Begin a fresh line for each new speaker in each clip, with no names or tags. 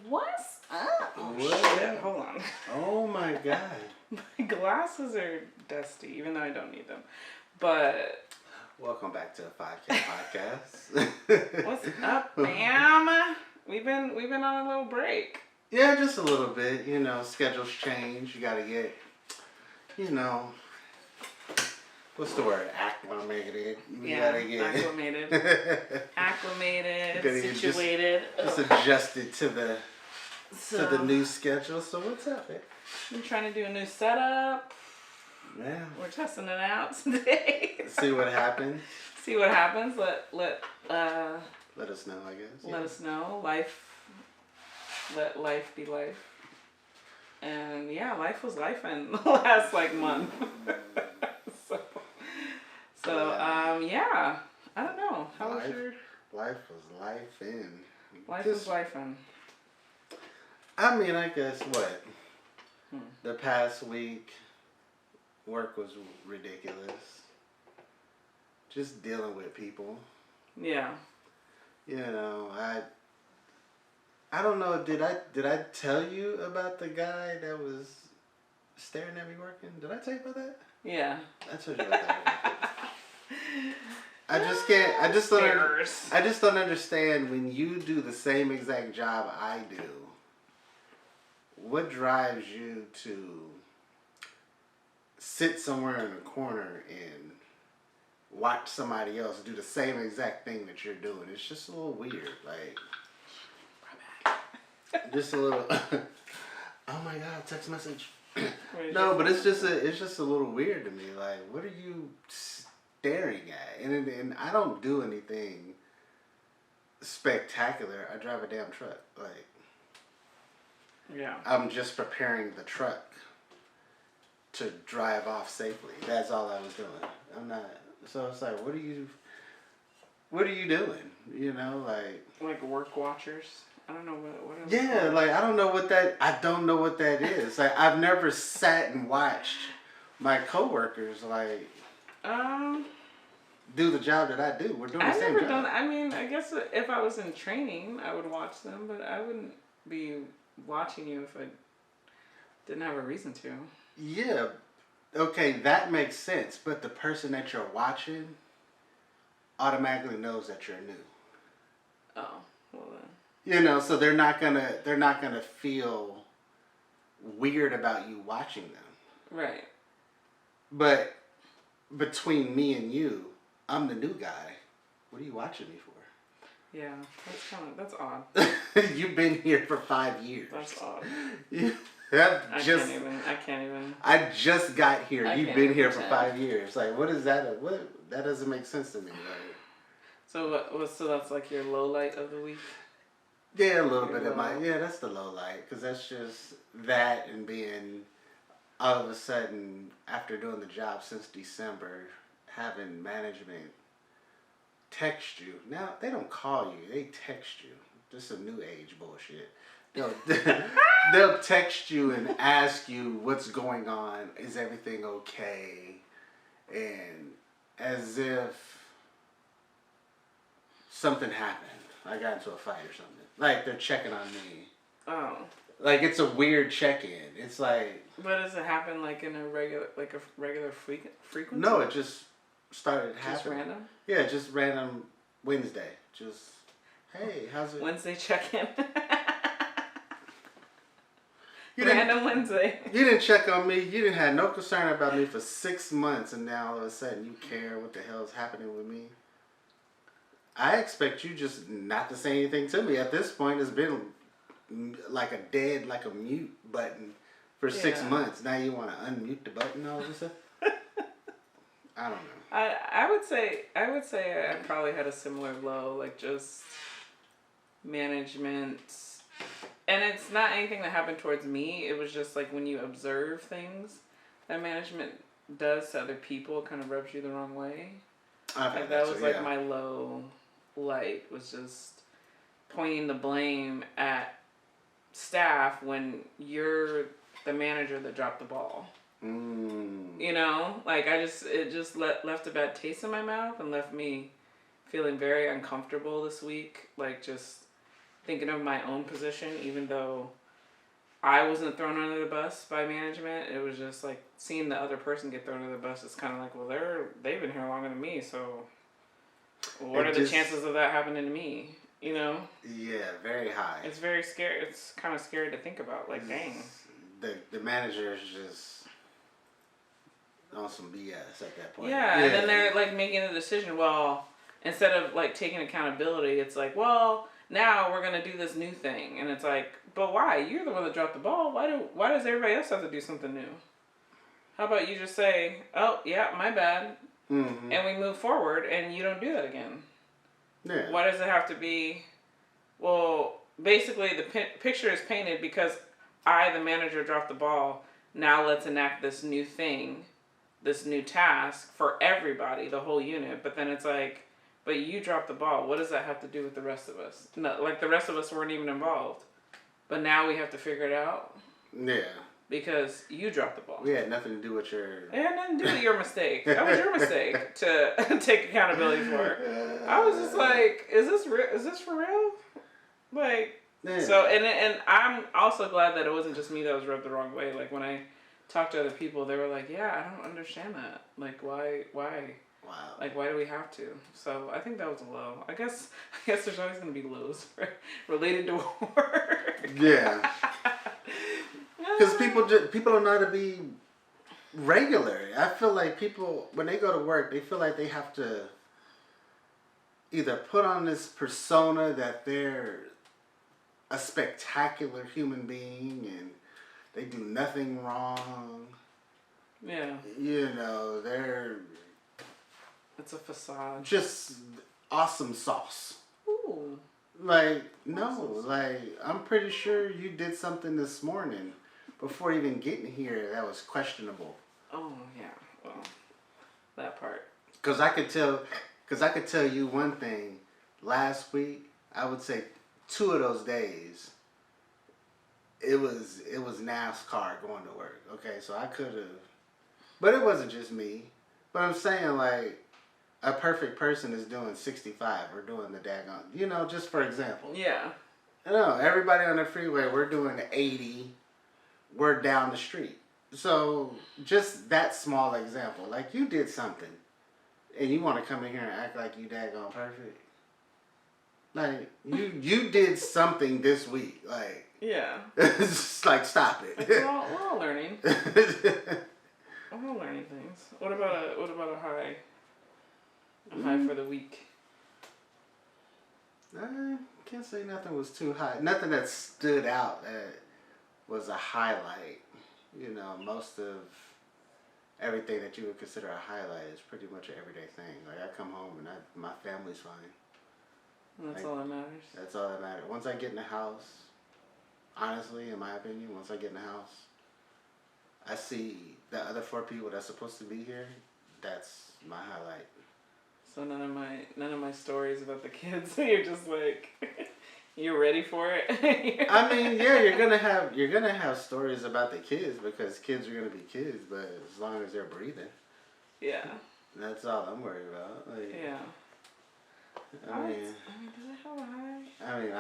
What's up? Oh,
What?
shit. Hold on.
Oh my god.
My glasses are dusty, even though I don't need them. But
Welcome back to the 5K podcast.
what's up, fam? We've been on a little break.
Yeah, just a little bit. You know, schedules change. You gotta get, what's the word? Acclimated. You gotta get
acclimated,
gotta
situated.
Just adjusted to the new schedule. So what's up, man?
I'm trying to do a new setup.
Yeah.
We're testing it out today.
See what happens.
See what happens. Let
us know, I guess.
Let us know. Let life be life. And yeah, life was life in the last month. Yeah. I don't know. How was your
life was life in.
Life was life in.
I mean, I guess what? The past week work was ridiculous. Just dealing with people.
Yeah.
You know, I don't know, did I tell you about the guy that was staring at me working? Did I tell you about that?
Yeah.
I told you about that. I just don't understand when you do the same exact job I do. What drives you to sit somewhere in a corner and watch somebody else do the same exact thing that you're doing? It's just a little weird, just a little. Oh my God! Text message. No, but it's just a little weird to me. Like, what are you staring at? And I don't do anything spectacular. I drive a damn truck.
Yeah.
I'm just preparing the truck to drive off safely. That's all I was doing. I'm not. So it's like, what are you doing? You know,
like work watchers. I don't know what else.
Yeah, I don't know what that. I don't know what that is. I've never sat and watched my coworkers do the job that I do. We're doing the same job.
I've never done. I mean, I guess if I was in training, I would watch them, but I wouldn't be watching you if I didn't have a reason to.
Yeah, okay, that makes sense. But the person that you're watching automatically knows that you're new.
Oh, well then.
You know, so they're not gonna feel weird about you watching them.
Right.
But between me and you, I'm the new guy. What are you watching me for?
Yeah, that's odd.
You've been here for 5 years.
That's odd.
I
can't even.
I just got here. You've been here for 5 years. What is that? That doesn't make sense to me.
So that's your low light of the week?
Yeah, a little bit of that's the low light, because that's just that, and being all of a sudden, after doing the job since December, having management text you. Now, they don't call you, they text you. This is a new age bullshit. They'll text you and ask you what's going on, is everything okay, and as if something happened. I got into a fight or something. They're checking on me.
Oh.
It's a weird check-in. It's
But does it happen in a regular frequency?
No, it just started happening.
Just random?
Yeah, just random Wednesday. Just, hey, how's it?
Wednesday check-in. Random Wednesday.
You didn't check on me. You didn't have no concern about me for 6 months, and now all of a sudden you care what the hell is happening with me. I expect you just not to say anything to me. At this point, it's been a mute button for 6 months. Now you want to unmute the button all of a sudden? I don't know.
I would say I probably had a similar low, just management. And it's not anything that happened towards me. It was just when you observe things that management does to other people, it kind of rubs you the wrong way. That was my low light, was just pointing the blame at staff when you're the manager that dropped the ball. You know, it just left a bad taste in my mouth and left me feeling very uncomfortable this week. Just thinking of my own position, even though I wasn't thrown under the bus by management. It was just like seeing the other person get thrown under the bus. It's kind of like, well, they've been here longer than me, so what are the chances of that happening to me? You know?
Yeah, very high.
It's very scary. It's kind of scary to think about. Like, dang.
The manager is just on some BS at that point.
Yeah, and then they're like making a decision. Well, instead of like taking accountability, it's like, well, now we're gonna do this new thing, and it's like, but why? You're the one that dropped the ball. Why does everybody else have to do something new? How about you just say, oh yeah, my bad, and we move forward, and you don't do that again.
Yeah.
Why does it have to be? Well, basically the picture is painted because I, the manager, dropped the ball. Now let's enact this new thing, this new task for everybody, the whole unit. But then it's like, but you dropped the ball. What does that have to do with the rest of us? No, like the rest of us weren't even involved. But now we have to figure it out.
Yeah.
Because you dropped the ball.
We had nothing to do with your...
It had nothing to do with your mistake. That was your mistake to take accountability for. I was just like, is this real? Is this for real? Like, yeah. So, and I'm also glad that it wasn't just me that was rubbed the wrong way. Like, when I talked to other people, they were like, yeah, I don't understand that. Like, why? Wow. Like, why do we have to? So, I think that was a low. I guess there's always going to be lows related to work.
Yeah. Because people don't know how to be regular. I feel like people, when they go to work, they feel like they have to either put on this persona that they're a spectacular human being and they do nothing wrong.
Yeah.
You know, they're...
It's a facade.
Just awesome sauce.
Ooh.
Like, no. Like, I'm pretty sure you did something this morning before even getting here that was questionable.
Oh, yeah. Well, that part.
Because I could tell you one thing. Last week, I would say 2 of those days, it was NASCAR going to work. Okay, so I could have, but it wasn't just me. But I'm saying, like, a perfect person is doing 65 or doing the daggone, you know, just for example.
Yeah.
I know, everybody on the freeway, we're doing 80, we're down the street. So, just that small example. Like, you did something, and you want to come in here and act like you daggone perfect. Like, you did something this week. Like,
yeah.
It's just like, stop it.
We're all learning. We're all learning things. What about a high? A high for the week.
I can't say nothing was too high. Nothing that stood out that was a highlight. You know, most of everything that you would consider a highlight is pretty much an everyday thing. Like, I come home and my family's fine.
That's all that matters.
That's all that matters. Once I get in the house, honestly, in my opinion, once I get in the house, I see the other 4 people that's supposed to be here. That's my highlight.
So none of my stories about the kids. You're just like, you're ready for it.
I mean, yeah, you're gonna have stories about the kids because kids are gonna be kids, but as long as they're breathing.
Yeah.
That's all I'm worried about. Like,
yeah.
I mean,
does it have a high?
I mean,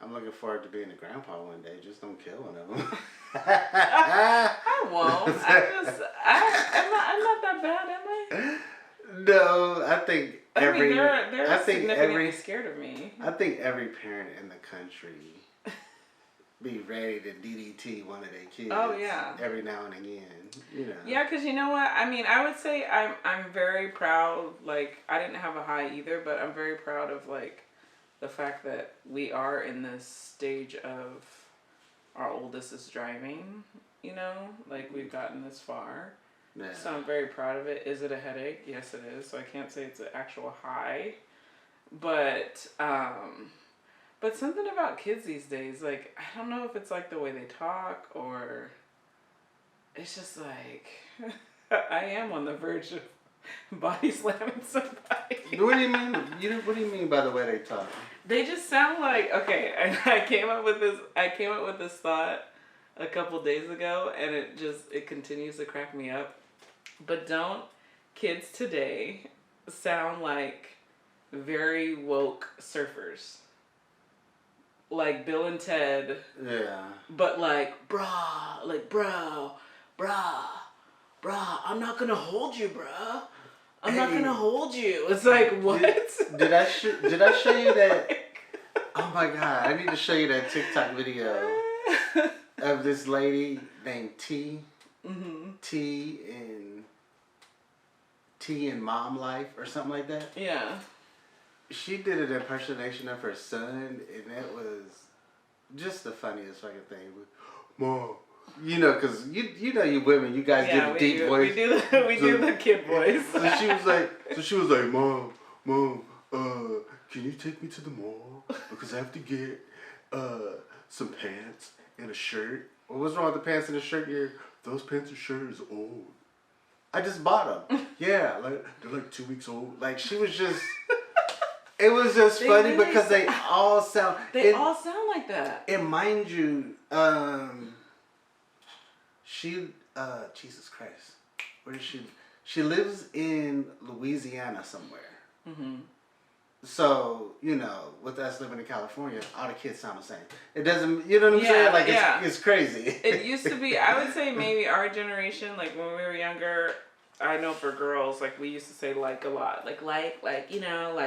I'm looking forward to being a grandpa one day. Just don't kill one of them.
I won't. I'm not that bad, am I?
No, I think
they're significantly scared of me.
I think every parent in the country be ready to DDT one of their kids.
Oh yeah.
Every now and again, you know.
Yeah, because you know what? I mean, I would say I'm very proud. Like, I didn't have a high either, but I'm very proud of like the fact that we are in this stage of our oldest is driving. You know, like we've gotten this far. Yeah. So I'm very proud of it. Is it a headache? Yes, it is. So I can't say it's an actual high, but something about kids these days, like, I don't know if it's like the way they talk or it's just like I am on the verge of body slamming somebody.
What do you mean? What do you mean by the way they talk?
They just sound like, okay, I came up with this thought a couple days ago, and it continues to crack me up. But don't kids today sound like very woke surfers. Like Bill and Ted.
Yeah.
But like, brah, like, brah, I'm not gonna hold you, brah. I'm not gonna hold you. It's like, what?
Did I show you that? Oh my God, I need to show you that TikTok video of this lady named T. Mm-hmm. T in Mom Life or something like that.
Yeah.
She did an impersonation of her son, and it was just the funniest fucking thing. Mom, you know, because you know you women, you guys do the deep voice. We
do the kid voice.
So she was like, Mom, can you take me to the mall because I have to get some pants and a shirt. Well, what's wrong with the pants and the shirt? Those pants and shirt is old. I just bought them. Yeah, like they're like 2 weeks old. Like she was just. It was just funny really because they all sound.
They all sound like that.
And mind you, she Jesus Christ, where is she? She lives in Louisiana somewhere. Mm-hmm. So, you know, with us living in California, all the kids sound the same. It doesn't, you know what I'm saying? Like, it's crazy.
It used to be, I would say maybe our generation, like when we were younger, I know for girls, like we used to say like a lot. Like, you know,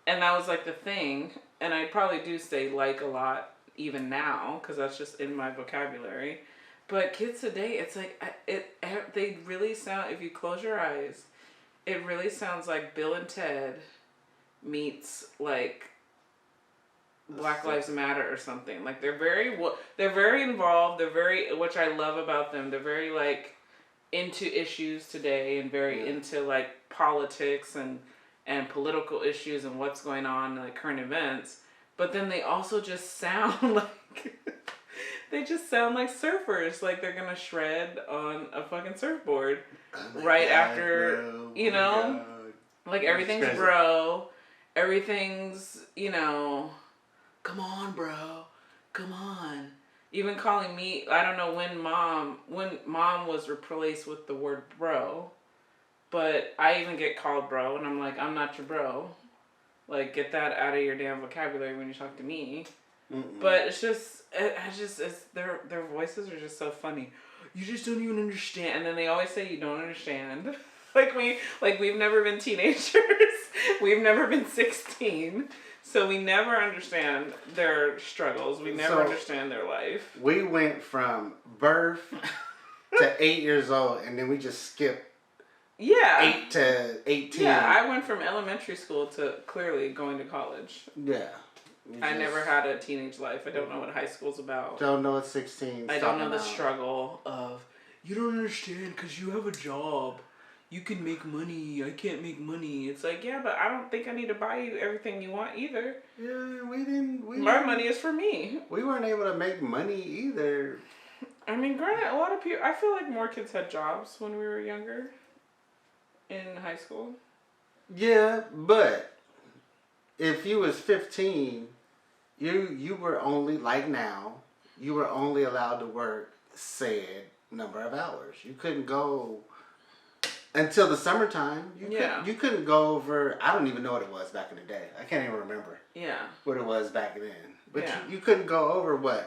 and that was like the thing. And I probably do say like a lot even now, because that's just in my vocabulary. But kids today, it's like, they really sound, if you close your eyes, it really sounds like Bill and Ted meets like Black Lives Matter or something. Like they're very involved. They're very, which I love about them. They're very like into issues today and very into like politics and political issues and what's going on in like current events. But then they also just sound like they just sound like surfers. Like they're gonna shred on a fucking surfboard after, bro. You know, like everything's bro. Everything's, you know, come on, bro. Come on. Even calling me, I don't know when mom was replaced with the word bro, but I even get called bro, and I'm like, I'm not your bro. Like, get that out of your damn vocabulary when you talk to me. Mm-mm. But it's just, their voices are just so funny. You just don't even understand. And then they always say you don't understand. We've never been teenagers. We've never been 16. So we never understand their struggles. We never understand their life.
We went from birth to 8 years old, and then we just skipped 8 to 18.
Yeah, I went from elementary school to clearly going to college.
Yeah.
I never had a teenage life. I don't know what high school's about.
Don't know what 16
I don't know the struggle of, you don't understand because you have a job. You can make money. I can't make money. It's like, yeah, but I don't think I need to buy you everything you want either.
Yeah,
My money is for me.
We weren't able to make money either.
I mean, granted, a lot of people, I feel like more kids had jobs when we were younger in high school.
Yeah, but if you was 15, you were only, like now, you were only allowed to work said number of hours. You couldn't go until the summertime. You couldn't go over, I don't even know what it was back in the day. I can't even remember what it was back then. But you couldn't go over,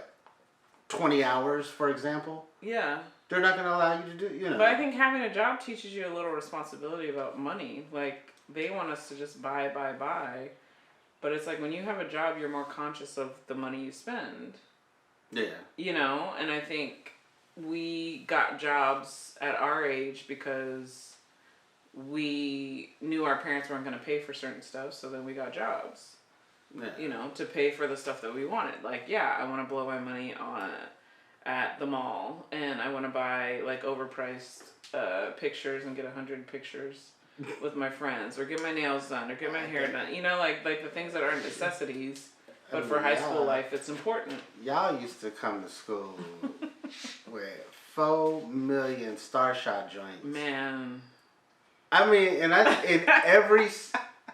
20 hours, for example?
Yeah.
They're not going to allow you to do, you know.
But I think having a job teaches you a little responsibility about money. Like, they want us to just buy. But it's like when you have a job, you're more conscious of the money you spend.
Yeah.
You know, and I think we got jobs at our age because we knew our parents weren't going to pay for certain stuff, so then we got jobs. Yeah. You know, to pay for the stuff that we wanted. Like, I want to blow my money at the mall, and I want to buy like overpriced pictures and get 100 pictures with my friends, or get my nails done, or get my hair done. You know, like the things that aren't necessities, but for high school life, it's important.
Y'all used to come to school with 4 million Starshot joints.
Man.
I mean,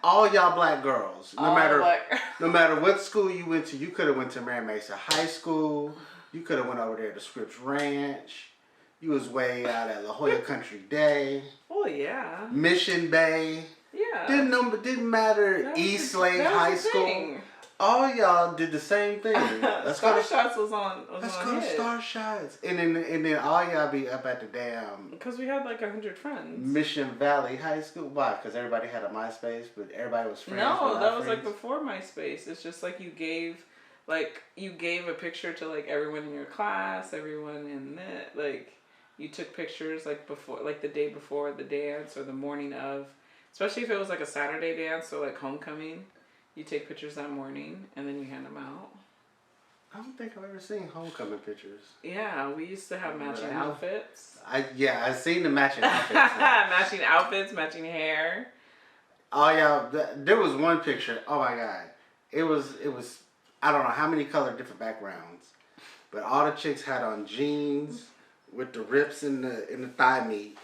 all y'all black girls, no matter what school you went to, you could have went to Mary Mesa High School. You could have went over there to Scripps Ranch. You was way out at La Jolla Country Day.
Oh, yeah.
Mission Bay.
Yeah.
Didn't matter. East Lake High School. All y'all did the same thing.
Star Shots was on.
Let's go to Star Shots, and then all y'all be up at the damn.
Because we had like 100 friends.
Mission Valley High School. Why? Because everybody had a MySpace, but everybody was friends.
No, that was like before MySpace. It's just like you gave a picture to like everyone in your class, everyone in it. Like you took pictures like before, like the day before the dance or the morning of, especially if it was like a Saturday dance or like homecoming. You take pictures that morning, and then you hand them out.
I don't think I've ever seen homecoming pictures.
Yeah, we used to have matching outfits.
I've seen the matching outfits.
Matching outfits, matching hair.
Oh yeah, there was one picture. Oh my god, it was. I don't know how many colored different backgrounds, but all the chicks had on jeans with the rips in the thigh meat,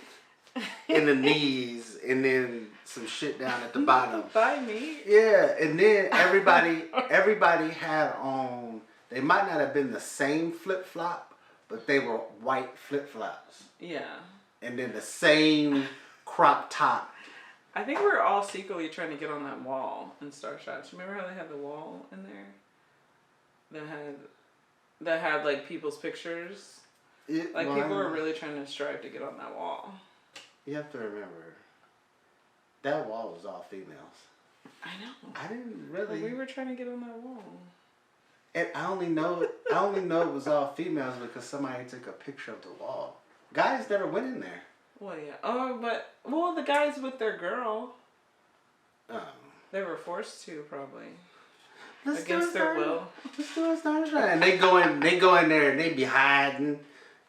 in the knees, and then some shit down at the bottom.
Thigh meat.
Yeah, and then everybody had on. They might not have been the same flip flop, but they were white flip flops.
Yeah. And
then the same crop top.
I think we were all secretly trying to get on that wall in Star Shots. Remember how they had the wall in there? That had like people's pictures. People were really trying to strive to get on that wall.
You have to remember, that wall was all females.
I know.
I didn't really.
But we were trying to get on that wall.
And I only know it was all females because somebody took a picture of the wall. Guys never went in there.
Well, yeah. Oh, the guys with their girl. They were forced to probably. Against their will.
Let's do a Star Shot. And they go in there and they be hiding,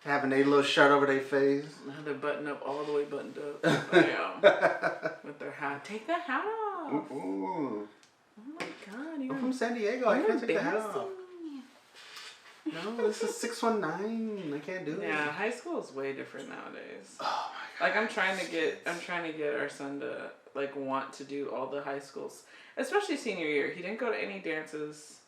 having their little shirt over their face.
Their button up all the way buttoned up. Yeah. With their hat. Take the hat off.
Ooh.
Oh my God!
I'm from San Diego. I can't take the hat off. No, this is 619. I can't do it.
Yeah, high school is way different nowadays.
Oh my God.
Like I'm trying to get our son to like want to do all the high schools, especially senior year. He didn't go to any dances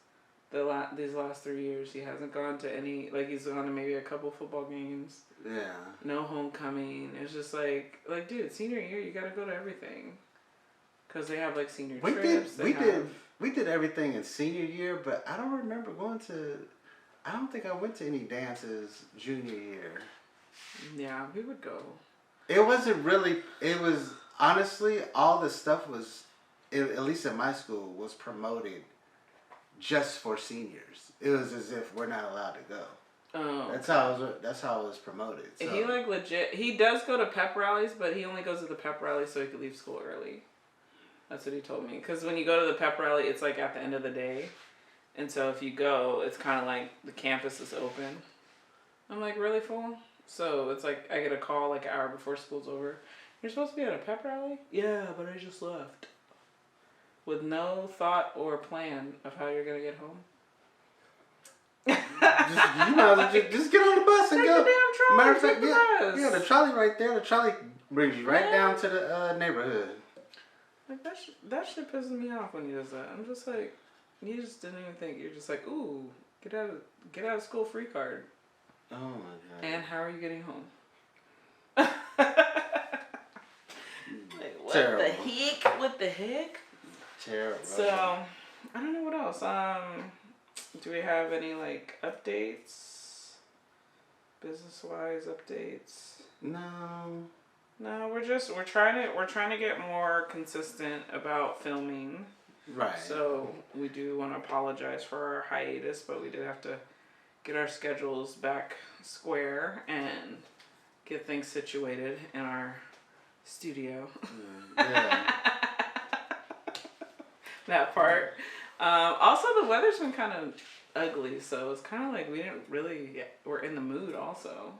these last 3 years. He hasn't gone to any, like he's gone to maybe a couple football games.
Yeah.
No homecoming. It's just like dude, senior year you got to go to everything. Because they have like senior trips.
We did everything in senior year, but I don't remember going to. I don't think I went to any dances junior year.
Yeah, we would go.
It wasn't really. It was honestly all the stuff was, at least at my school, was promoted just for seniors. It was as if we're not allowed to go. Oh. That's how it was promoted. So.
He like legit. He does go to pep rallies, but he only goes to the pep rally so he could leave school early. That's what he told me. Because when you go to the pep rally, it's like at the end of the day. And so if you go, it's kind of like the campus is open. I'm like, really, fool? So it's like I get a call like an hour before school's over. You're supposed to be at a pep rally? Yeah, but I just left. With no thought or plan of how you're going to get home.
just get on the bus and go.
The damn trolley.
Matter of fact, yeah, the trolley right there. The trolley brings you right down to the neighborhood.
Like that shit pisses me off when he does that. I'm just like, you just didn't even think. You're just like, ooh, get out of school free card.
Oh my God.
And how are you getting home? Like, what
terrible.
the heck? What the heck?
Terrible.
So, I don't know what else. Do we have any like updates? Business-wise updates?
No.
No, we're trying to get more consistent about filming.
Right.
So we do want to apologize for our hiatus, but we did have to get our schedules back square and get things situated in our studio.
Yeah.
That part. Also, the weather's been kind of ugly, so it's kind of like we didn't really we're in the mood also.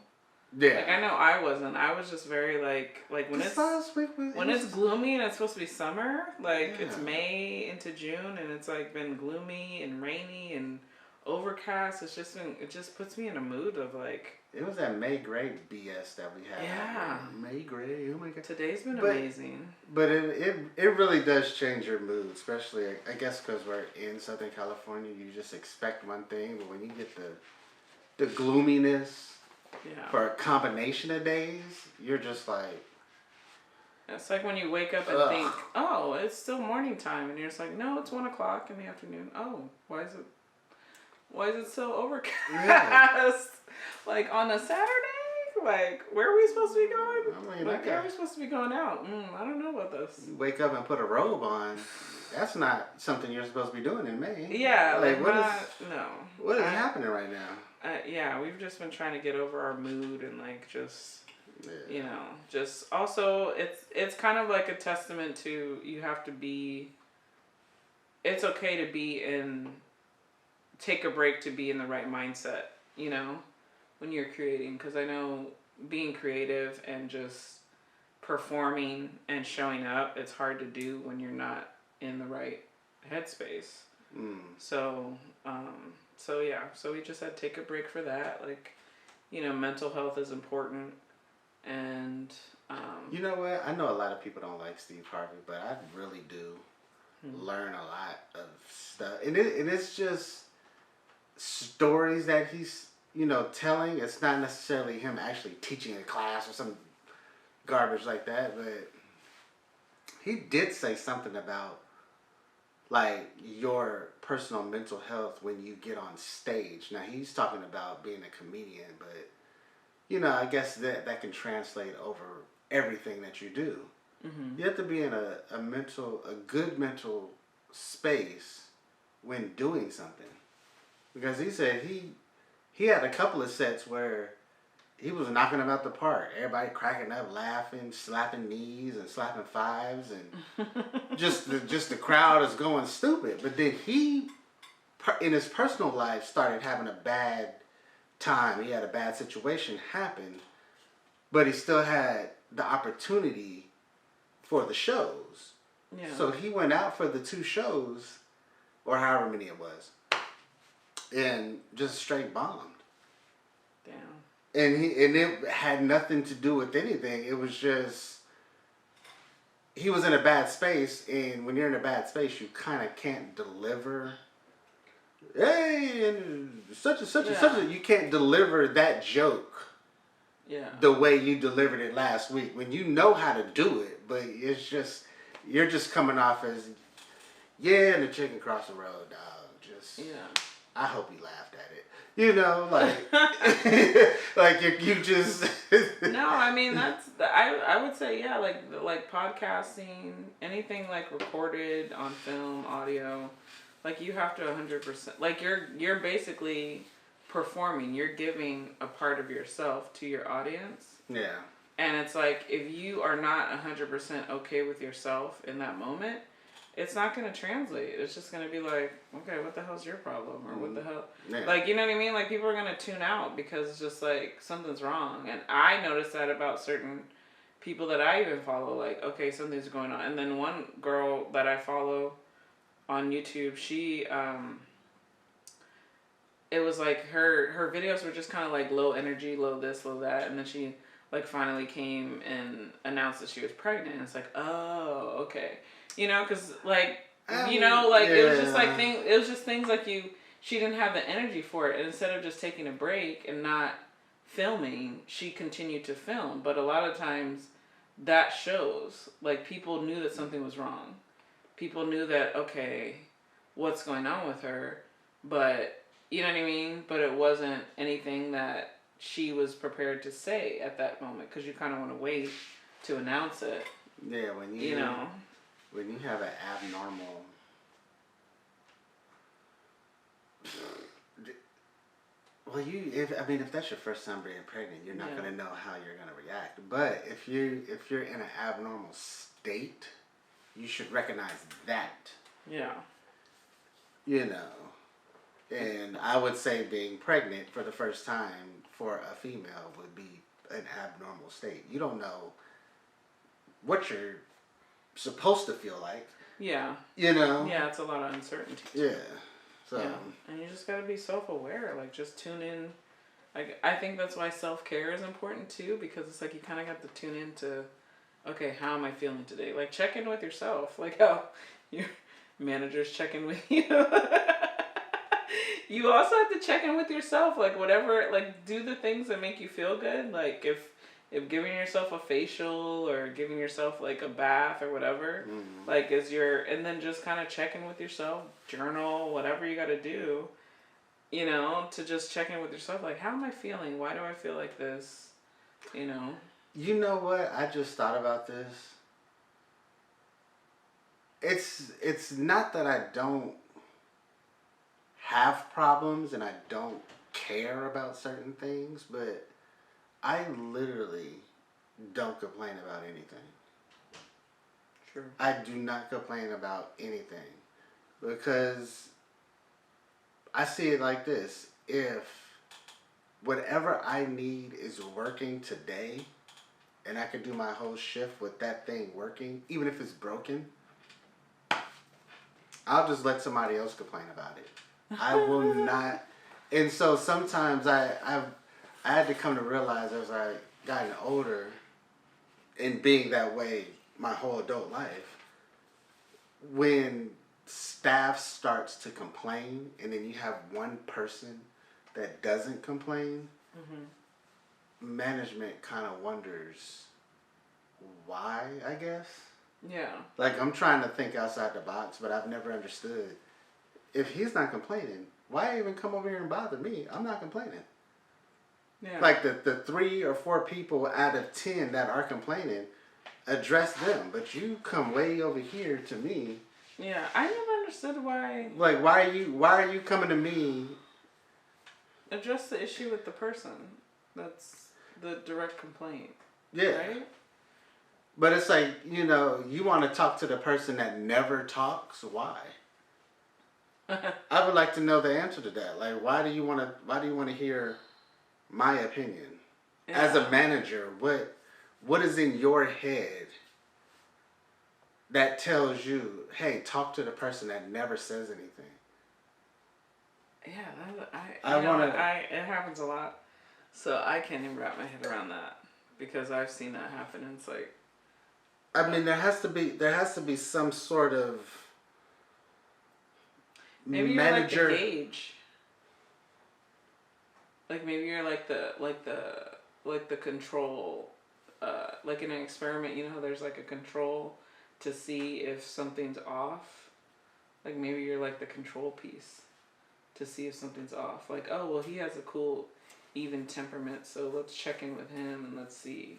Yeah.
Like I know I wasn't. I was just very like when it's gloomy and it's supposed to be summer, like it's May into June and it's like been gloomy and rainy and overcast. It just puts me in a mood of like.
It was that May gray BS that we had.
Yeah.
May gray. Oh my God.
Today's been amazing.
But it really does change your mood, especially I guess because we're in Southern California. You just expect one thing, but when you get the gloominess. Yeah. For a combination of days, you're just like.
It's like when you wake up and think, oh, it's still morning time, and you're just like, no, it's 1 o'clock in the afternoon. Oh, why is it so overcast? Yeah. Like on a Saturday? Like, where are we supposed to be going? I mean, like, are we supposed to be going out? I don't know about this.
You wake up and put a robe on. That's not something you're supposed to be doing in May.
Yeah,
like
no.
What is happening right now?
Yeah, we've just been trying to get over our mood and like just, you know, just also it's kind of like a testament to you have to be. It's okay to be take a break to be in the right mindset, you know, when you're creating, because I know being creative and just performing and showing up, it's hard to do when you're not in the right headspace. So we just had to take a break for that. Like, you know, mental health is important. And
you know what, I know a lot of people don't like Steve Harvey, but I really do learn a lot of stuff, and it's just stories that he's, you know, telling. It's not necessarily him actually teaching a class or some garbage like that, but he did say something about like your personal mental health when you get on stage. Now he's talking about being a comedian, but you know, I guess that can translate over everything that you do. You have to be in a good mental space when doing something, because he said he had a couple of sets where he was knocking them out the park. Everybody cracking up, laughing, slapping knees and slapping fives, and just the crowd is going stupid. But then he, in his personal life, started having a bad time. He had a bad situation happen, but he still had the opportunity for the shows. Yeah. So he went out for the 2 shows, or however many it was, and just straight bombed.
Damn.
And it had nothing to do with anything. It was just he was in a bad space, and when you're in a bad space, you kind of can't deliver. Hey, and such and such and such. You can't deliver that joke. Yeah. The way you delivered it last week, when you know how to do it, but it's just you're just coming off as and the chicken crossed the road, dog. Just I hope he laughed at it. You know, like like you just.
No, I mean I would say like podcasting, anything like recorded on film, audio, like you have to 100%. Like you're basically performing. You're giving a part of yourself to your audience. Yeah. And it's like if you are not 100% okay with yourself in that moment, it's not going to translate. It's just going to be like, okay, what the hell's your problem? Or what the hell? Yeah. Like, you know what I mean? Like, people are going to tune out because it's just like, something's wrong. And I noticed that about certain people that I even follow. Like, okay, something's going on. And then one girl that I follow on YouTube, she, it was like her videos were just kind of like low energy, low this, low that. And then she, like, finally came and announced that she was pregnant. And it's like, oh, okay. You know, because, like, you know, like, it was just, like, it was just things like she didn't have the energy for it. And instead of just taking a break and not filming, she continued to film. But a lot of times that shows, like, people knew that something was wrong. People knew that, okay, what's going on with her? But, you know what I mean? But it wasn't anything that she was prepared to say at that moment, because you kind of want to wait to announce it.
Yeah, when you know. When you have an abnormal, well, if that's your first time being pregnant, you're not going to know how you're going to react. But if you're in an abnormal state, you should recognize that. Yeah. You know, and I would say being pregnant for the first time for a female would be an abnormal state. You don't know what you're supposed to feel like. Yeah. You know?
Yeah, it's a lot of uncertainty.
Yeah. So.
Yeah. And you just gotta be self-aware. Like, just tune in. Like, I think that's why self-care is important too, because it's like you kind of got to tune into, okay, how am I feeling today? Like, check in with yourself. Like how your managers check in with you. You also have to check in with yourself. Like, whatever, like, do the things that make you feel good. Like, if if giving yourself a facial or giving yourself like a bath or whatever, like and then just kind of checking with yourself, journal, whatever you got to do, to just check in with yourself, like, how am I feeling? Why do I feel like this?
You know what? I just thought about this. It's not that I don't have problems and I don't care about certain things, but I literally don't complain about anything.
True.
I do not complain about anything because I see it like this. If whatever I need is working today and I can do my whole shift with that thing working, even if it's broken, I'll just let somebody else complain about it. I will not. And so sometimes I had to come to realize as I gotten older and being that way my whole adult life, when staff starts to complain and then you have one person that doesn't complain, management kind of wonders why, I guess.
Yeah.
Like, I'm trying to think outside the box, but I've never understood. If he's not complaining, why even come over here and bother me? I'm not complaining. Yeah. Like, the 3 or 4 people out of 10 that are complaining, address them. But you come way over here to me.
Yeah, I never understood why.
Like, why are you coming to me?
Address the issue with the person. That's the direct complaint.
Yeah.
Right?
But it's like, you want to talk to the person that never talks. Why? I would like to know the answer to that. Like, why do you want to hear my opinion? Yeah. As a manager, what is in your head that tells you, hey, talk to the person that never says anything?
Yeah, it happens a lot. So I can't even wrap my head around that because I've seen that happen. And it's like,
I mean, there has to be some sort of
maybe
manager.
You're like the gauge. Like maybe you're like the control. Like in an experiment, there's like a control to see if something's off. Like maybe you're like the control piece to see if something's off. Like, oh well, he has a cool, even temperament, so let's check in with him and let's see,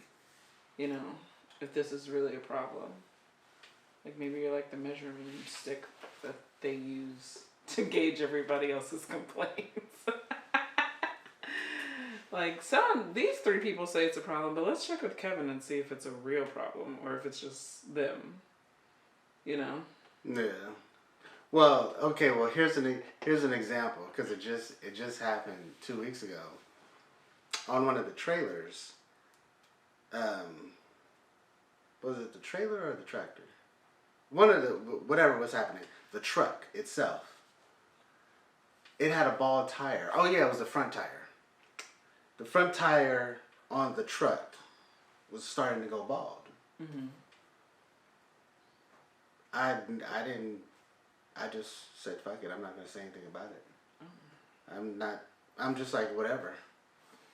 if this is really a problem. Like maybe you're like the measuring stick that they use to gauge everybody else's complaints. Like these 3 people say it's a problem, but let's check with Kevin and see if it's a real problem or if it's just them. Yeah.
Well, okay. Well, here's an example because it just happened 2 weeks ago on one of the trailers. Was it the trailer or the tractor? One of the whatever was happening. The truck itself. It had a bald tire. Oh yeah, it was the front tire. The front tire on the truck was starting to go bald. Mm-hmm. I just said, fuck it, I'm not going to say anything about it. I'm just like, whatever.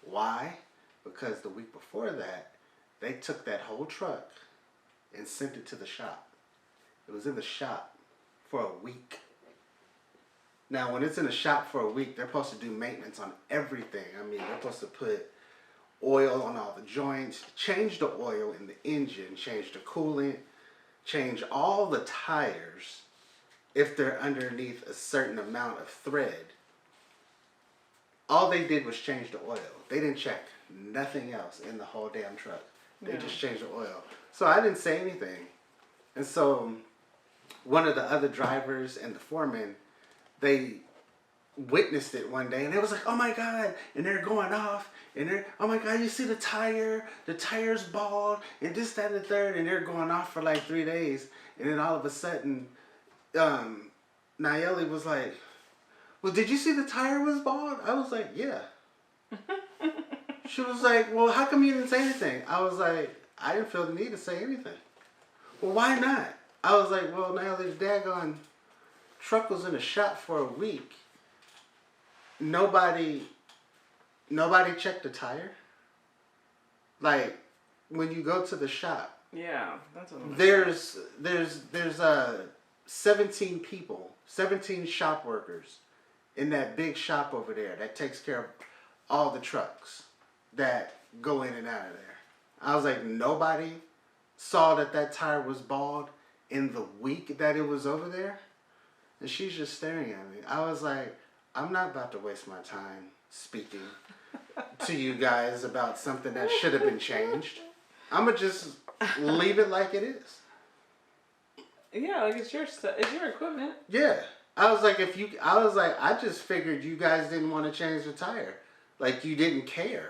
Why? Because the week before that, they took that whole truck and sent it to the shop. It was in the shop for a week. Now, when it's in the shop for a week, they're supposed to do maintenance on everything. I mean, they're supposed to put oil on all the joints, change the oil in the engine, change the coolant, change all the tires if they're underneath a certain amount of thread. All they did was change the oil. They didn't check nothing else in the whole damn truck. They just changed the oil. So I didn't say anything. And so one of the other drivers and the foreman, they witnessed it one day and it was like, oh my God, and they're going off and they're, oh my God, you see the tire's bald and this, that, and the third, and they're going off for like 3 days. And then all of a sudden, Nayeli was like, well, did you see the tire was bald? I was like, yeah. She was like, well, how come you didn't say anything? I was like, I didn't feel the need to say anything. Well, why not? I was like, well, Nayeli's daggone truck was in the shop for a week. Nobody checked the tire. Like, when you go to the shop.
Yeah, that's what
there's 17 people, 17 shop workers in that big shop over there that takes care of all the trucks that go in and out of there. I was like, nobody saw that tire was bald in the week that it was over there? And she's just staring at me. I was like, I'm not about to waste my time speaking to you guys about something that should have been changed. I'm going to just leave it like it is.
Yeah, like it's your equipment.
Yeah. I was like, I just figured you guys didn't want to change the tire. Like, you didn't care.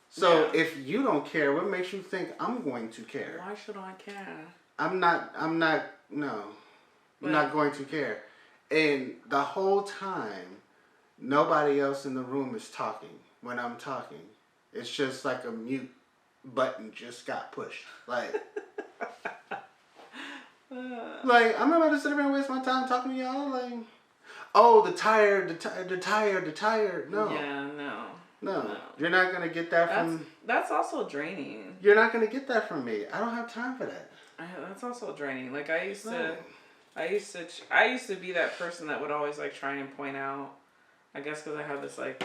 So if you don't care, what makes you think I'm going to care?
Why should I care?
I'm not going to care. And the whole time, nobody else in the room is talking when I'm talking. It's just like a mute button just got pushed. Like, I'm not about to sit there and waste my time talking to y'all. Like, oh, the tire. No.
Yeah,
No. You're not going to get that from...
That's also draining.
You're not going to get that from me. I don't have time for that.
That's also draining. Like, I used to be that person that would always, like, try and point out, I guess because I have this, like,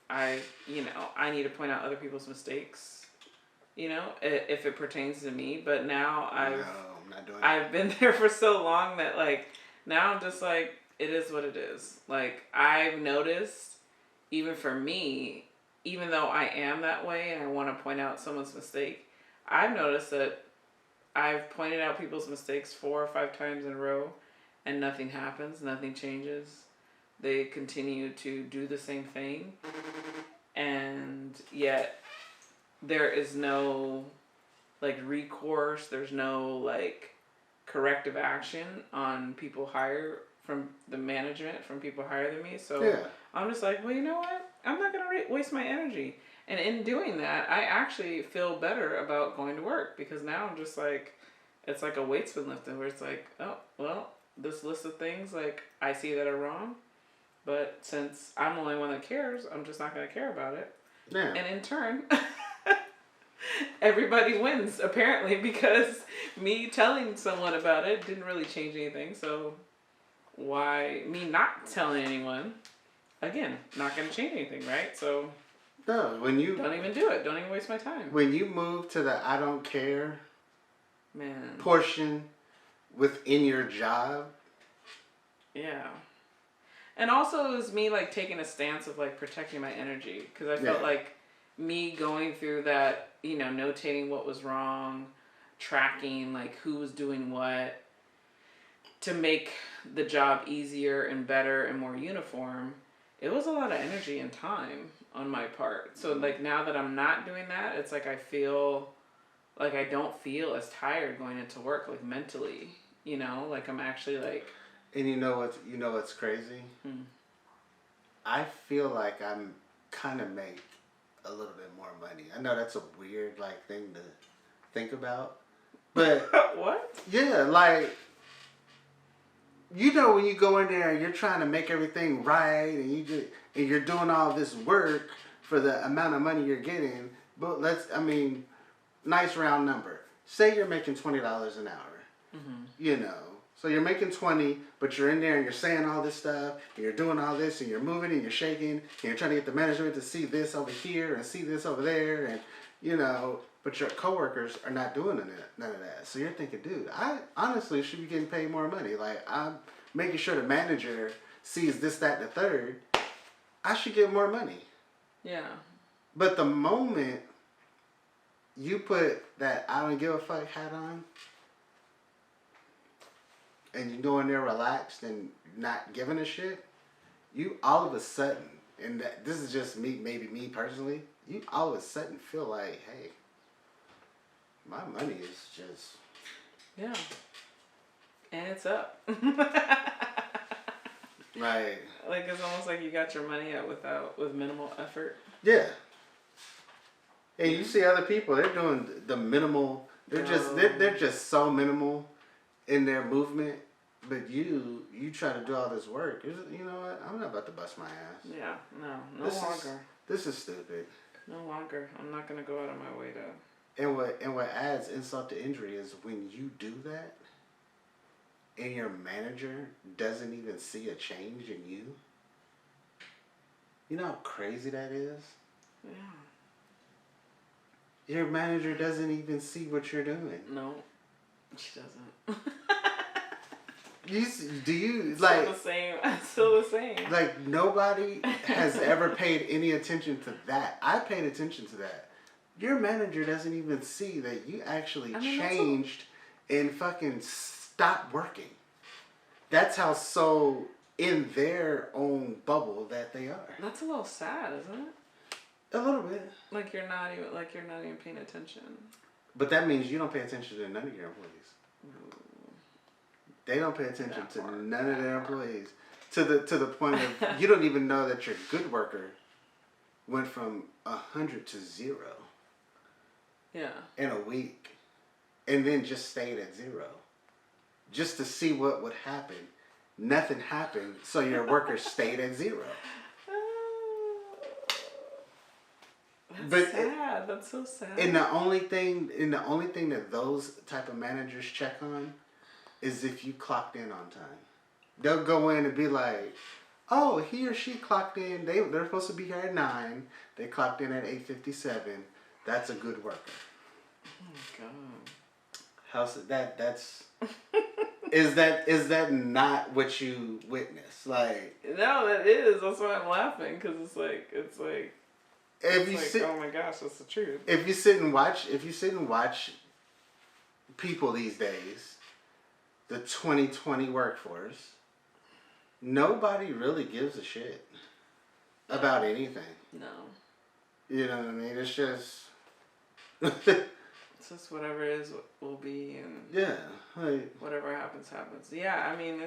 I need to point out other people's mistakes, if it pertains to me. But now
I'm not doing
I've been there for so long that, like, now I'm just like, it is what it is. Like, I've noticed, even for me, even though I am that way and I want to point out someone's mistake, I've noticed that I've pointed out people's mistakes 4 or 5 times in a row and nothing happens, nothing changes. They continue to do the same thing, and yet there is no, like, recourse, there's no, like, corrective action on people higher from the management, from people higher than me. So I'm just like, well, you know what? I'm not going to waste my energy. And in doing that, I actually feel better about going to work, because now I'm just like, it's like a weight's been lifted, where it's like, oh, well, this list of things, like, I see that are wrong, but since I'm the only one that cares, I'm just not going to care about it.
Yeah.
And in turn, everybody wins, apparently, because me telling someone about it didn't really change anything. So why me not telling anyone? Again, not going to change anything, right? So
no, when you
don't even do it. Don't even waste my time.
When you move to the I don't care portion within your job.
Yeah. And also it was me, like, taking a stance of, like, protecting my energy, because I felt like me going through that, notating what was wrong, tracking, like, who was doing what, to make the job easier and better and more uniform. It was a lot of energy and time on my part. So, like, now that I'm not doing that, it's like I feel like I don't feel as tired going into work, like, mentally, like I'm actually, like...
And you know what's crazy? I feel like I'm kind of make a little bit more money. I know that's a weird, like, thing to think about, but...
What?
Yeah, like... when you go in there and you're trying to make everything right, and you're doing all this work for the amount of money you're getting, but nice round number. Say you're making $20 an hour. So you're making 20, but you're in there and you're saying all this stuff, and you're doing all this, and you're moving and you're shaking, and you're trying to get the management to see this over here and see this over there, and but your coworkers are not doing none of that. So you're thinking, dude, I honestly should be getting paid more money. Like, I'm making sure the manager sees this, that, and the third. I should get more money.
Yeah.
But the moment you put that I don't give a fuck hat on, and you go in there relaxed and not giving a shit, you all of a sudden, and this is just maybe me personally, you all of a sudden feel like, hey, my money is just...
Yeah. And it's up.
Right.
Like, it's almost like you got your money up with minimal effort.
Yeah. And you see other people, they're doing the minimal, they're just so minimal in their movement, but you try to do all this work. You know what? I'm not about to bust my ass.
Yeah, no longer.
This is stupid.
No longer. I'm not going to go out of my way
what adds insult to injury is when you do that, and your manager doesn't even see a change in you. You know how crazy that is?
Yeah.
Your manager doesn't even see what you're doing.
No, she doesn't.
Do you
still
like
the same? Still the same.
Like nobody has ever paid any attention to that. I paid attention to that. Your manager doesn't even see that you actually changed and fucking stopped working. That's how so in their own bubble that they are.
That's a little sad, isn't it?
A little bit.
Like you're not even paying attention.
But that means you don't pay attention to none of your employees.
Ooh.
They don't pay attention to none of their employees. To the point of you don't even know that your good worker went from 100 to 0.
Yeah.
In a week. And then just stayed at 0. Just to see what would happen. Nothing happened, so your worker stayed at 0.
That's sad. That's so sad.
And the only thing that those type of managers check on is if you clocked in on time. They'll go in and be like, "Oh, he or she clocked in. They're supposed to be here at 9. They clocked in at 8:57. That's a good worker."
Oh my god.
How's that? That's is that not what you witness? Like
no, that is. That's why I'm laughing because it's like.
If you sit,
oh my gosh, that's the truth.
If you sit and watch people these days, the 2020 workforce, nobody really gives a shit about anything.
No.
You know what I mean? It's just
it's just whatever is will be, and
yeah, like,
whatever happens. Yeah, I mean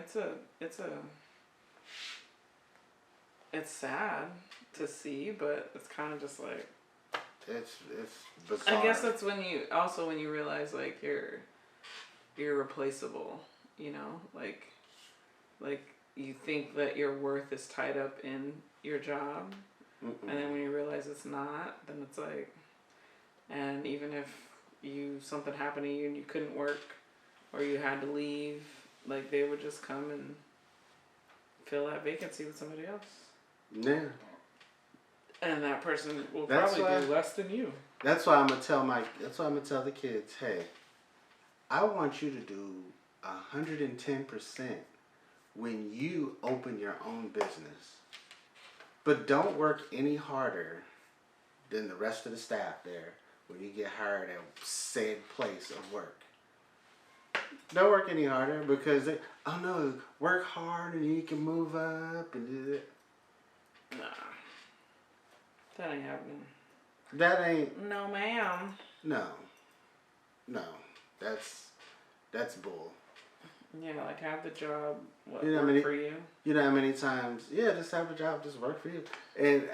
it's sad to see, but it's kind of just like
it's bizarre.
I guess that's when you realize like you're irreplaceable, you know, like you think that your worth is tied up in your job. Mm-mm. And then when you realize it's not, then it's like, and even if something happened to you and you couldn't work or you had to leave, like they would just come and fill that vacancy with somebody else.
Yeah. And
that person will probably do less than you.
That's why I'm gonna tell the kids, hey, I want you to do 110% when you open your own business. But don't work any harder than the rest of the staff there when you get hired at said place of work. Don't work any harder because work hard and you can move up and do it.
Nah. That ain't happening.
That ain't.
No, ma'am.
No. That's bull.
Yeah, like have the job work for you.
You know how many times? Yeah, just have the job just work for you. And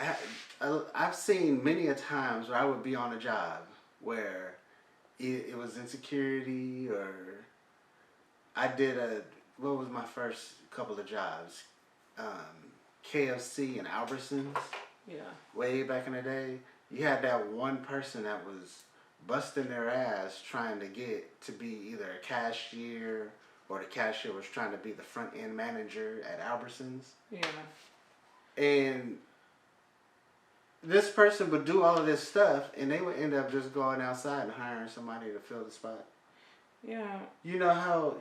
I've seen many a times where I would be on a job where it was insecurity, or I did what was my first couple of jobs? KFC and Albertsons.
Yeah.
Way back in the day, you had that one person that was busting their ass trying to get to be either a cashier, or the cashier was trying to be the front end manager at Albertsons.
Yeah.
And this person would do all of this stuff, and they would end up just going outside and hiring somebody to fill the spot.
Yeah.
You know how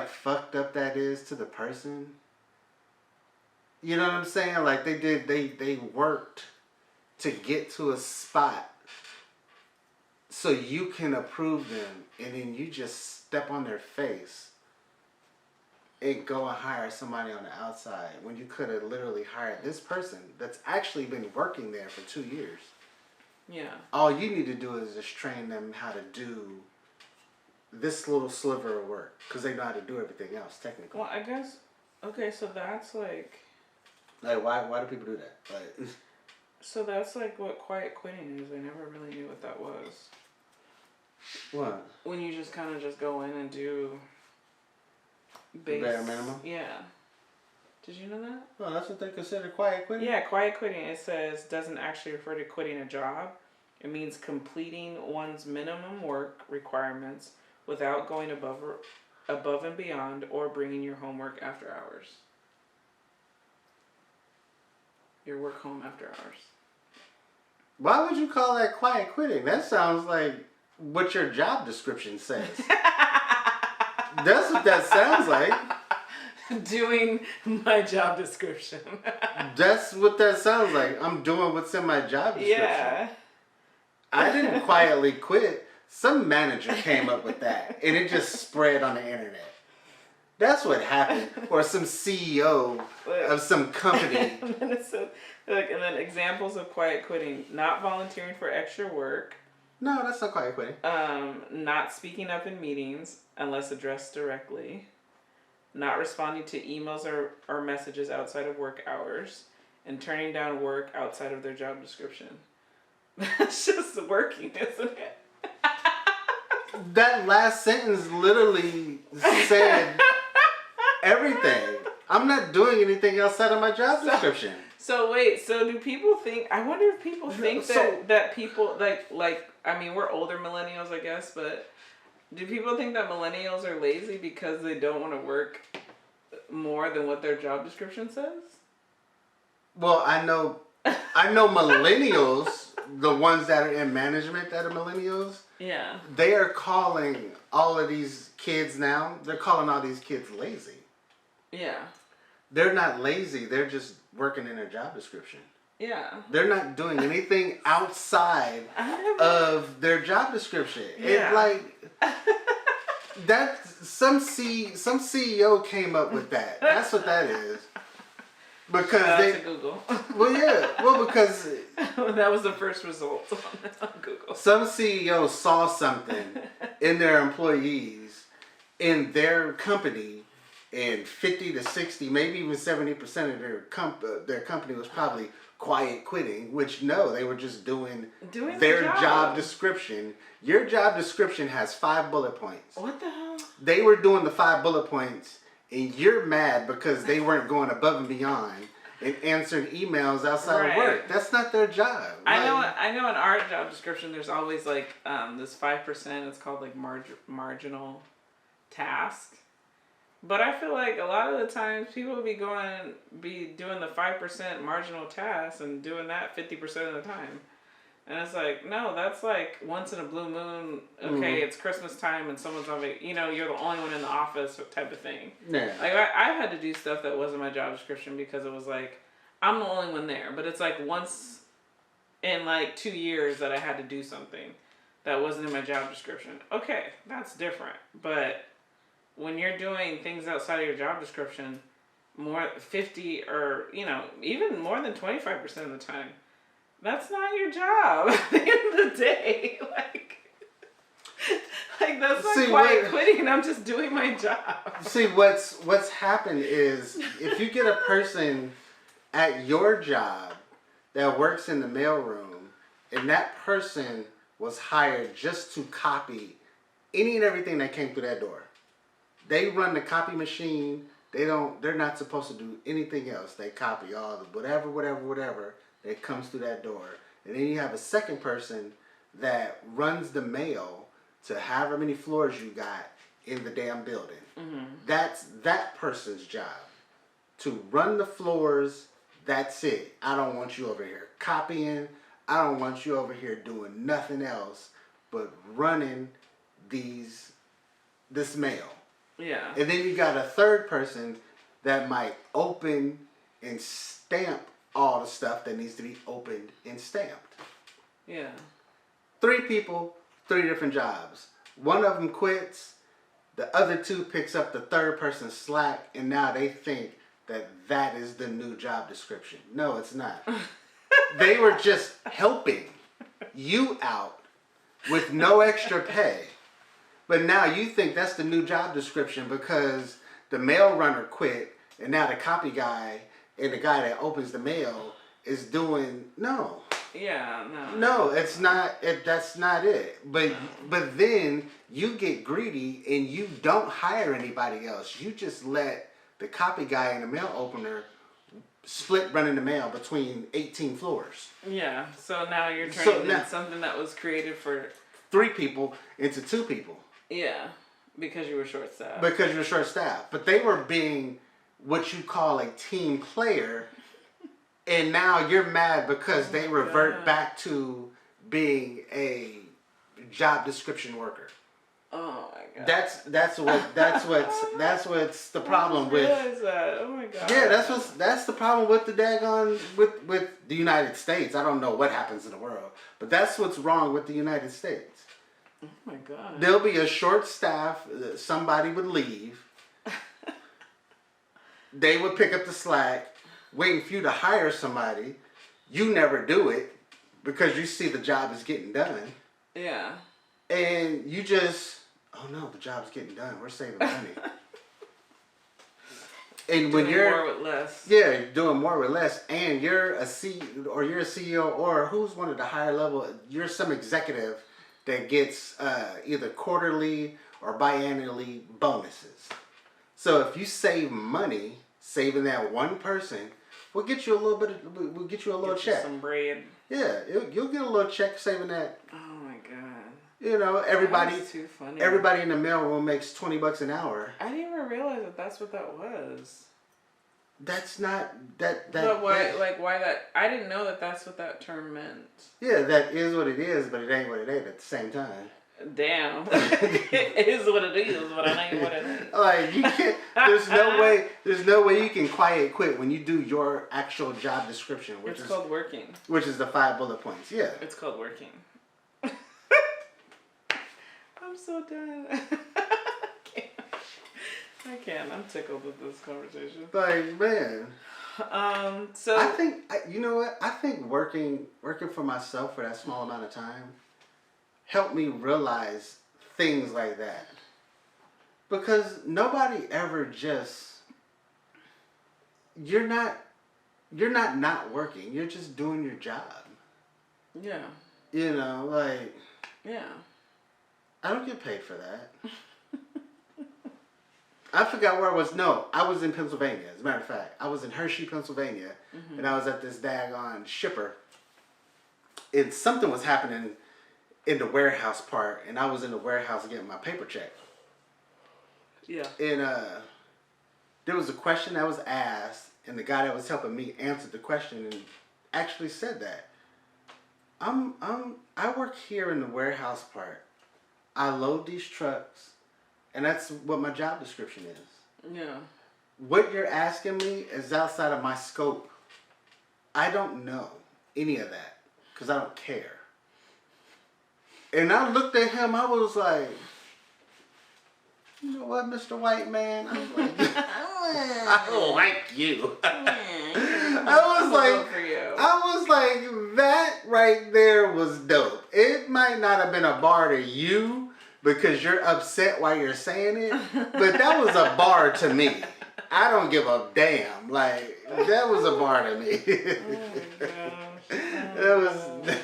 fucked up that is to the person? You know what I'm saying? Like they worked to get to a spot so you can approve them, and then you just step on their face and go and hire somebody on the outside when you could have literally hired this person that's actually been working there for 2 years.
Yeah.
All you need to do is just train them how to do this little sliver of work, because they know how to do everything else technically.
Well, I guess, okay, so that's like
why do people do that? Like,
so that's like what quiet quitting is. I never really knew what that was.
What?
When you just kind of just go in and do
bare minimum?
Yeah. Did you know that?
Well, that's what they consider quiet quitting?
Yeah, quiet quitting, it says, doesn't actually refer to quitting a job. It means completing one's minimum work requirements without going above and beyond or bringing your homework after hours. Your work home after hours.
Why would you call that quiet quitting? That sounds like what your job description says. That's what that sounds like.
Doing my job description.
That's what that sounds like. I'm doing what's in my job description.
Yeah.
I didn't quietly quit. Some manager came up with that, and it just spread on the internet. That's what happened. Or some CEO of some company.
And then it says, and then examples of quiet quitting: not volunteering for extra work.
No, that's not quiet quitting.
Not speaking up in meetings unless addressed directly. Not responding to emails or messages outside of work hours, and turning down work outside of their job description. That's just working, isn't it?
That last sentence literally said everything. I'm not doing anything outside of my job description.
So wait, so do people think, I wonder if people think that people, like, I mean, we're older millennials, I guess, but do people think that millennials are lazy because they don't want to work more than what their job description says?
Well, I know millennials, the ones that are in management that are millennials.
Yeah.
They are calling all of these kids now, they're calling all these kids lazy.
Yeah.
They're not lazy, they're just working in their job description.
Yeah.
They're not doing anything outside of their job description.
Yeah.
It's like that some CEO came up with that. That's what that is. Because
they Google.
Well, yeah. Well, because
that was the first result on Google.
Some CEO saw something in their employees, in their company, and 50 to 60, maybe even 70% of their company was probably quiet quitting. Which no, they were just doing their job description. Your job description has 5 bullet points.
What the hell? They
were doing the 5 bullet points. And you're mad because they weren't going above and beyond and answering emails outside of work. That's not their job.
I know in our job description there's always like this 5%, it's called like marginal task. But I feel like a lot of the times people be doing the 5% marginal task and doing that 50% of the time. And it's like, no, that's like once in a blue moon. Okay, It's Christmas time and someone's on you're the only one in the office type of thing.
Yeah.
Like I've had to do stuff that wasn't my job description because it was like, I'm the only one there. But it's like once in like 2 years that I had to do something that wasn't in my job description. Okay, that's different. But when you're doing things outside of your job description, more 50 or, even more than 25% of the time, that's not your job at the end of the day. Like that's not quiet quitting. I'm just doing my job.
See, what's happened is if you get a person at your job that works in the mailroom, and that person was hired just to copy any and everything that came through that door. They run the copy machine. They're not supposed to do anything else. They copy all the whatever that comes through that door. And then you have a second person that runs the mail to however many floors you got in the damn building. Mm-hmm. That's that person's job. To run the floors, that's it. I don't want you over here copying. I don't want you over here doing nothing else but running this mail.
Yeah.
And then you got a third person that might open and stamp all the stuff that needs to be opened and stamped.
Yeah.
3 people, 3 different jobs. One of them quits. The other 2 picks up the third person's slack, and now they think that is the new job description. No, it's not. They were just helping you out with no extra pay. But now you think that's the new job description because the mail runner quit, and now the copy guy and the guy that opens the mail is doing no.
Yeah, no.
No, it's not. That's not it. But then you get greedy and you don't hire anybody else. You just let the copy guy and the mail opener split running the mail between 18 floors.
Yeah, so now you're turning something that was created for
3 people into 2 people.
Yeah, because you were short-staffed.
Because you were short-staffed. But they were being what you call a team player, and now you're mad because they revert back to being a job description worker.
Oh my god.
That's what's the problem with.
Realize that. Oh my god.
Yeah, that's the problem with the daggone with the United States. I don't know what happens in the world, but that's what's wrong with the United States.
Oh my god.
There'll be a short staff. Somebody would leave. They would pick up the slack, waiting for you to hire somebody. You never do it because you see the job is getting done.
Yeah.
And you just, oh no, the job's getting done. We're saving money. And when you're
more with less.
Yeah, you're doing more with less, and you're a CEO, or who's one of the higher level. You're some executive that gets either quarterly or biannually bonuses. So if you save money, saving that one person, we'll get you a little bit. We'll get you a little check.
Some bread.
Yeah, you'll get a little check saving that.
Oh my god.
You know, everybody.
That's too funny.
Everybody in the mailroom makes $20 an hour.
I didn't even realize that that's what that was.
That's not that.
But why? Like why that? I didn't know that that's what that term meant.
Yeah, that is what it is, but it ain't what it ain't at the same time.
Damn. It is what it is, but I ain't what it ain't.
Like you can't. There's no way you can quiet quit when you do your actual job description, which is
called working.
Which is the 5 bullet points. Yeah.
It's called working. I'm so done. I can't. I'm tickled with this conversation.
Like, man.
So
I think you know what? I think working for myself for that small amount of time helped me realize things like that. Because nobody ever just you're not working. You're just doing your job.
Yeah.
You know, like
yeah.
I don't get paid for that. I forgot where I was. No, I was in Pennsylvania. As a matter of fact, I was in Hershey, Pennsylvania, and I was at this daggone shipper. And something was happening in the warehouse part, and I was in the warehouse getting my paper check.
Yeah.
And there was a question that was asked, and the guy that was helping me answered the question and actually said that. I work here in the warehouse part. I load these trucks, and that's what my job description is.
Yeah.
What you're asking me is outside of my scope. I don't know any of that because I don't care. And I looked at him, I was like, you know what, Mr. White Man? I was like, I don't like you. I was like, that right there was dope. It might not have been a bar to you because you're upset while you're saying it, but that was a bar to me. I don't give a damn. Like, that was a bar to me. Oh my gosh.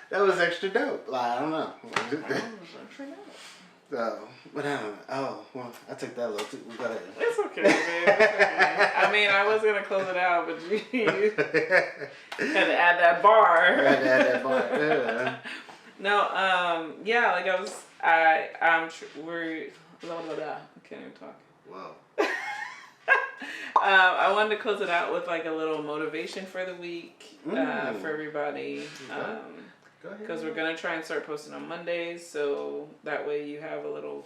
That was extra dope. Like, I don't know. So, but I don't know. Oh, well, I took that a little too. Go ahead.
It's okay, man. It's okay. I mean, I was going to close it out, but you had to add that bar.
I had to add that bar, yeah.
No, yeah, like we're, blah, blah, blah. I can't even talk.
Whoa.
I wanted to close it out with like a little motivation for the week for everybody. Because we're going to try and start posting on Mondays, so that way you have a little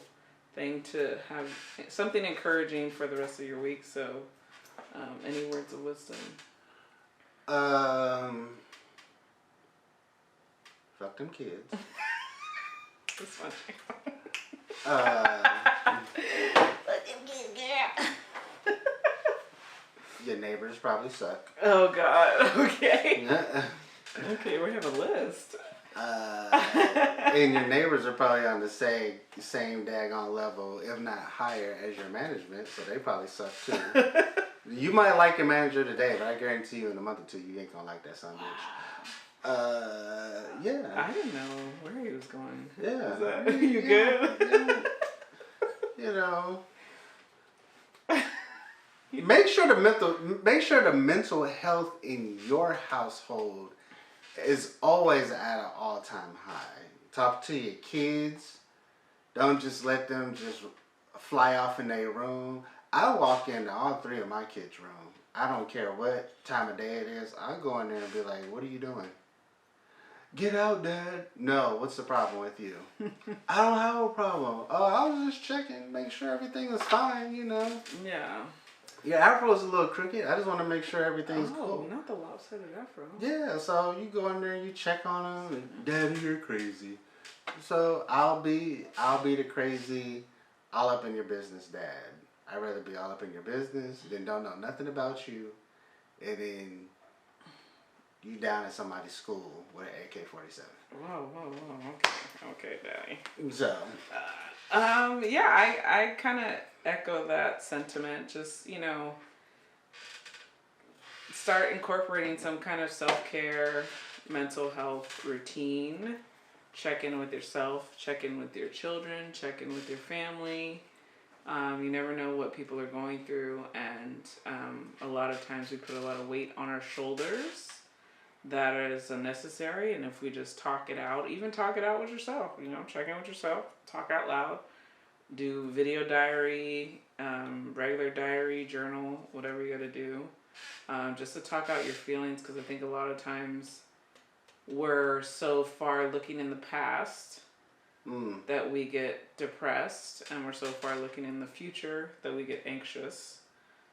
thing to have something encouraging for the rest of your week. So, any words of wisdom?
Fuck them kids.
That's funny.
Fuck them kids, girl. Your neighbors probably suck.
Oh, God. Okay. Okay, we have a list.
And your neighbors are probably on the same daggone level, if not higher, as your management, so they probably suck too. You might like your manager today, but I guarantee you in a month or two, you ain't gonna like that son of a bitch. Yeah.
I didn't know where he was going.
Yeah.
You good?
Yeah. You know. Make sure the mental health in your household is always at an all-time high. Talk to your kids. Don't just let them just fly off in their room. I walk into all three of my kids' room. I don't care what time of day it is. I go in there and be like, "What are you doing?" "Get out, Dad." "No, what's the problem with you?" "I don't have a problem." "Oh, I was just checking, make sure everything is fine, you know."
Yeah.
Your afro's a little crooked. I just want to make sure everything's cool.
Not the lopsided afro.
Yeah, so you go in there and you check on them. And, "Daddy, you're crazy." So I'll be the crazy, all up in your business dad. I'd rather be all up in your business than don't know nothing about you, and then you down at somebody's school with an AK-47.
Whoa. Okay, Daddy.
So.
Yeah, I kind of echo that sentiment. Just, start incorporating some kind of self-care, mental health routine. Check in with yourself, check in with your children, check in with your family. You never know what people are going through, and a lot of times we put a lot of weight on our shoulders that is unnecessary, and if we just talk it out, even talk it out with yourself, check in with yourself, talk out loud, do video diary, regular diary, journal, whatever you got to do, just to talk out your feelings, because I think a lot of times we're so far looking in the past that we get depressed, and we're so far looking in the future that we get anxious.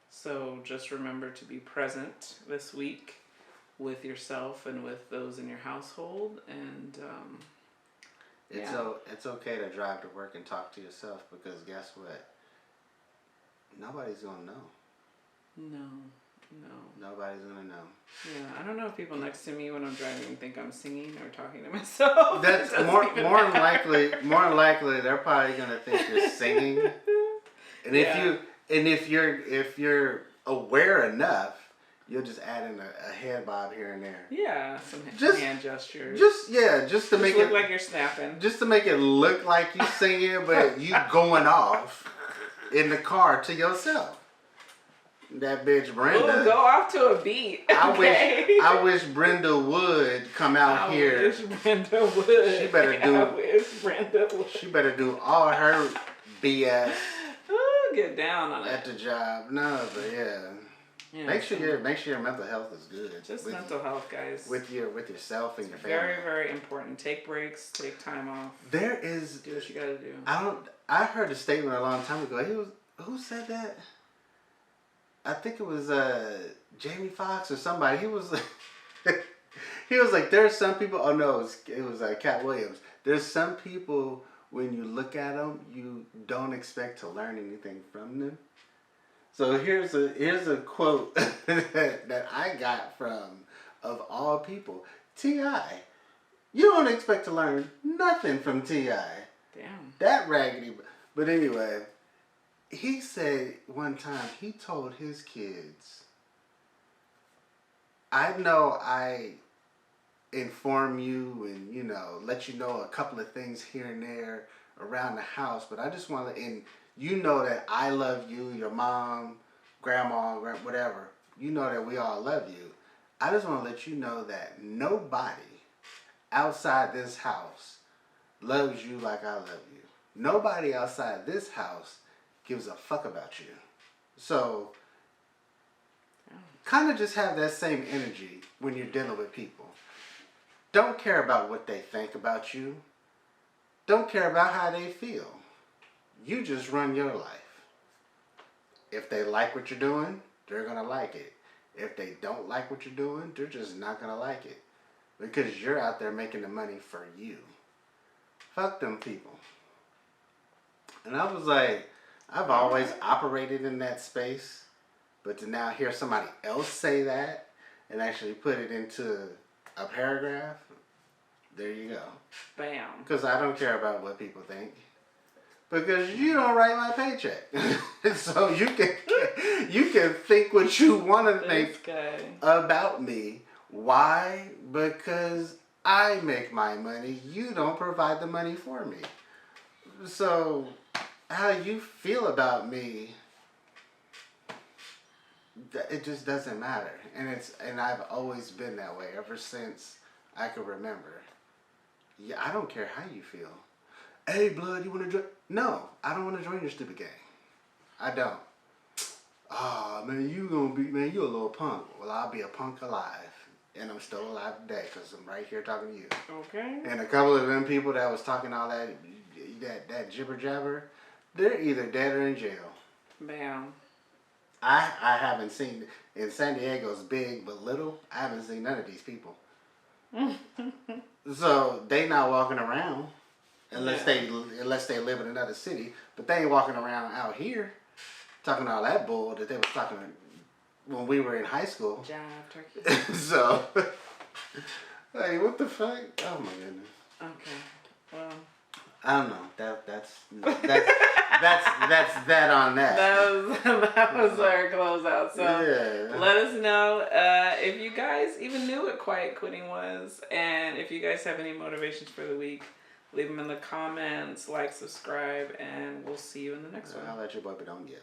So just remember to be present this week with yourself and with those in your household, and
it's okay to drive to work and talk to yourself, because guess what? Nobody's gonna know.
No.
Nobody's gonna know.
Yeah, I don't know if people next to me when I'm driving think I'm singing or talking to myself.
That's more than likely. More than likely, they're probably gonna think you're singing. And if you're aware enough, you'll just add in a head bob here and there.
Yeah, some hand gestures.
Just to make it
look like you're snapping.
Just to make it look like you singing, but you going off in the car to yourself. That bitch Brenda.
Ooh, go off to a beat.
Okay. I wish Brenda would come out here.
I wish Brenda would.
She better do.
I wish Brenda would.
She better do all her BS.
Ooh, get down on
at the job. No, but yeah. Make sure your mental health is good.
Just mental health, guys.
With yourself and your family.
Very, very important. Take breaks. Take time off.
Do what you
gotta do.
I heard a statement a long time ago. Who said that? I think it was Jamie Foxx or somebody. He was like, there's some people. Oh no, it was Cat Williams. There's some people when you look at them, you don't expect to learn anything from them. So here's a quote that I got from, of all people, T.I. You don't expect to learn nothing from T.I.
Damn.
That raggedy. But anyway. He said one time, he told his kids, "I know I inform you and, let you know a couple of things here and there around the house, but I just want to, and you know that I love you, your mom, grandma, whatever. You know that we all love you. I just want to let you know that nobody outside this house loves you like I love you. Nobody outside this house gives a fuck about you. So, kind of just have that same energy when you're dealing with people. Don't care about what they think about you. Don't care about how they feel. You just run your life. If they like what you're doing, they're going to like it. If they don't like what you're doing, they're just not going to like it. Because you're out there making the money for you. Fuck them people." And I was like, I've always operated in that space, but to now hear somebody else say that and actually put it into a paragraph, there you go.
Bam.
Because I don't care about what people think. Because you don't write my paycheck. So you can think what you want to think about me. Why? Because I make my money. You don't provide the money for me. So how you feel about me, it just doesn't matter. And I've always been that way ever since I could remember. Yeah, I don't care how you feel. Hey, blood, you want to join? No, I don't want to join your stupid gang. I don't. Oh, man, you a little punk. Well, I'll be a punk alive. And I'm still alive today because I'm right here talking to you.
Okay.
And a couple of them people that was talking all that jibber jabber, they're either dead or in jail.
Bam.
I haven't seen, in San Diego's big but little, I haven't seen none of these people. So they not walking around unless they live in another city, but they ain't walking around out here talking all that bull that they was talking when we were in high school.
Jive turkey.
So, hey, what the fuck? Oh my goodness.
Okay. Well,
I don't know. That's that on that.
That was our closeout. So
yeah.
Let us know if you guys even knew what quiet quitting was, and if you guys have any motivations for the week, leave them in the comments, like, subscribe, and we'll see you in the next one.
I'll let your boy, but don't yell.